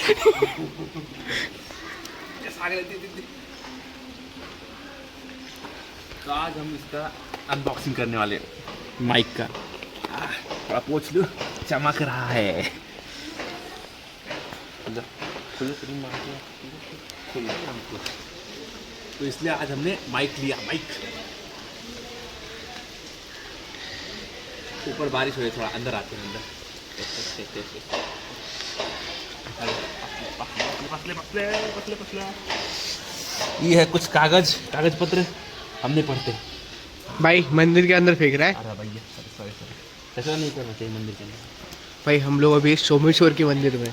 तो आज हम इसका अनबॉक्सिंग करने वाले माइक का। थोड़ा पोंछ लो, चमक रहा है। तो इसलिए आज हमने माइक लिया। माइक ऊपर बारिश हो रही, थोड़ा अंदर आते हैं। अंदर ये है कुछ कागज पत्र, हमने पढ़ते। भाई मंदिर के अंदर फेंक रहा है। अरे भैया सॉरी ऐसा नहीं करना चाहिए मंदिर के अंदर। भाई हम लोग अभी सोमेश्वर के मंदिर में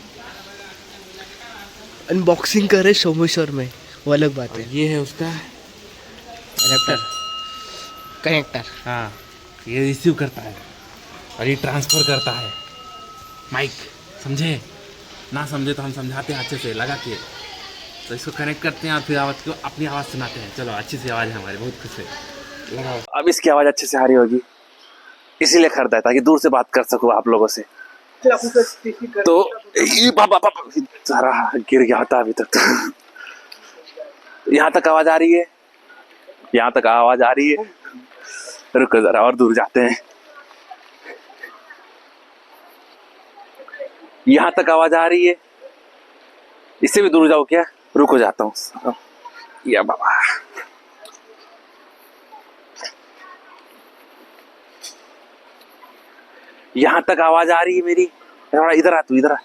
अनबॉक्सिंग कर रहे सोमेश्वर में, वो अलग बात है। ये है उसका कनेक्टर। हाँ, ये रिसीव करता है और ये ट्रांसफ़र करता है माइक। समझे? ना समझे तो हम समझाते हैं अच्छे से लगा के। तो इसको कनेक्ट करते हैं और फिर आवाज़ को अपनी आवाज़ सुनाते हैं। चलो, अच्छी सी आवाज़ है हमारी, बहुत खुश है। लगाओ। अब इसकी आवाज़ अच्छे से आ रही होगी, इसीलिए खरीदा है ताकि दूर से बात कर सकूँ आप लोगों से। तो ये बाबा सारा गिर गया था अभी तक। यहाँ तक आवाज़ आ रही है, यहाँ तक आवाज़ आ रही है। रुको जरा और दूर जाते हैं। यहाँ तक आवाज़ आ रही है, इससे भी दूर जाओ क्या? रुको जाता हूँ या बाबा। यहाँ तक आवाज आ रही है मेरी। थोड़ा इधर आ, तू इधर आ।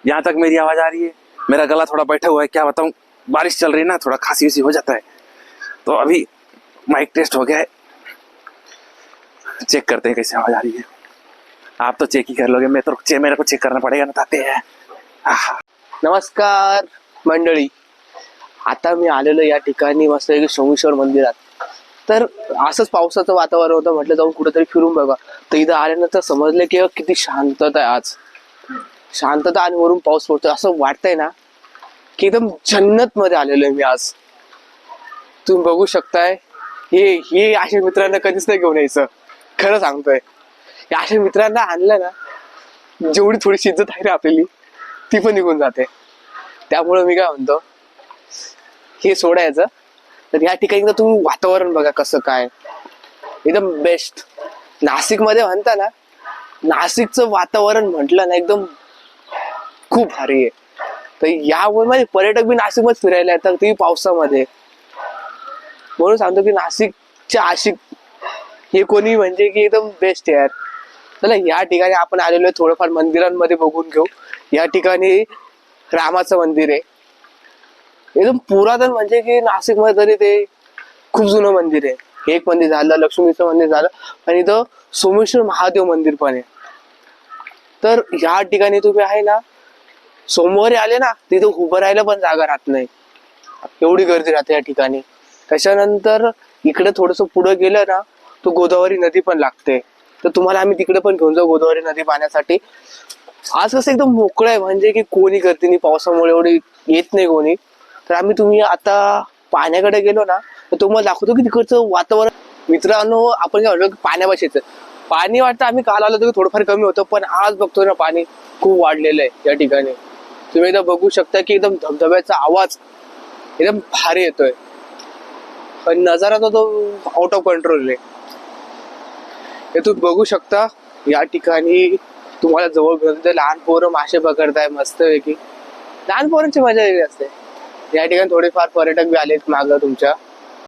यहाँ तक मेरी आवाज आ रही है। मेरा गला थोड़ा बैठा हुआ है, क्या बताऊं, बारिश चल रही है ना, थोड़ा खांसी उसी हो जाता है। तो अभी माइक टेस्ट हो गया है, चेक करते हैं कैसे आवाज आ रही है। आप तो चेक ही कर लोगे, मेरे को चेक करना पड़ेगा ना ताते हैं। नमस्कार मंडळी, आता मी आलेलो या ठिकाणी मस्त सोमेश्वर मंदिरात। तर असंच पावसाचं वातावरण होतं, म्हटलं जाऊन कुठेतरी फिरून बघा। तर इथं आल्यानंतर समजलं की किती शांतता आहे आज, शांतता आणि वरून पाऊस पडतोय। असं वाटतंय ना की एकदम जन्नत मध्ये आलेलो आहे मी आज। तुम्ही बघू शकताय, हे अशा मित्रांना कधीच नाही घेऊन यायचं, खरं सांगतोय। या अशा मित्रांना आणलं ना, जेवढी थोडीशी इज्जत आहे ना आपली, ती पण निघून जाते। त्यामुळे मी काय म्हणतो, हे सोडायचं। तर या ठिकाणी तुम्ही वातावरण बघा कसं काय, एकदम बेस्ट। नाशिक मध्ये म्हणता ना, नाशिकचं वातावरण म्हटलं ना एकदम खूप भारी आहे। तर यामुळे म्हणजे पर्यटक बी नाशिक मध्ये फिरायला येतात, ते पावसामध्ये। म्हणून सांगतो की नाशिकचे आशिक हे कोणी म्हणजे की एकदम बेस्ट यार। चला, या ठिकाणी आपण आलेलो आहे, थोडंफार मंदिरांमध्ये बघून घेऊ। या ठिकाणी रामाचं मंदिर आहे, एकदम पुरातन, म्हणजे की नाशिक मध्ये तरी ते खूप जुनं मंदिर आहे। एक मंदिर झालं, लक्ष्मीचं मंदिर झालं, आणि इथं सोमेश्वर महादेव मंदिर पण आहे। तर या ठिकाणी तुम्ही आहे ना, सोमवारी आले ना, तिथे उभं राहायला पण जागा राहत नाही, एवढी गर्दी राहते या ठिकाणी। त्याच्यानंतर इकडे थोडस पुढे गेलं ना, तो गोदावरी नदी पण लागते। तर तुम्हाला आम्ही तिकडे पण घेऊन जाऊ, गोदावरी नदी पाहण्यासाठी। आज कसं एकदम मोकळं आहे, म्हणजे की कोणी गर्दी नाही, पावसामुळे एवढी येत नाही कोणी। तर तुम्ही आता पाण्याकडे गेलो ना, तर तुम्हाला दाखवतो की तिकडचं वातावरण। मित्रांनो, आपण काय म्हणतो की पाण्या बसायचं, पाणी वाटतं आम्ही काल आलो होतो की थोडंफार कमी होतं, पण आज बघतोय ना पाणी खूप वाढलेलं आहे या ठिकाणी। तुम्ही एकदा बघू शकता की एकदम धबधब्याचा आवाज एकदम भारी येतोय, पण नजारा तो आउट ऑफ कंट्रोल आहे। हे तुम्ही बघू शकता, या ठिकाणी तुम्हाला जवळ घेऊन लहान पोरं मासे पकडताय मस्त पैकी। लहान पोरांची मजा वेगळी असते। या ठिकाणी थोडेफार पर्यटक बी आलेत मागं तुमच्या।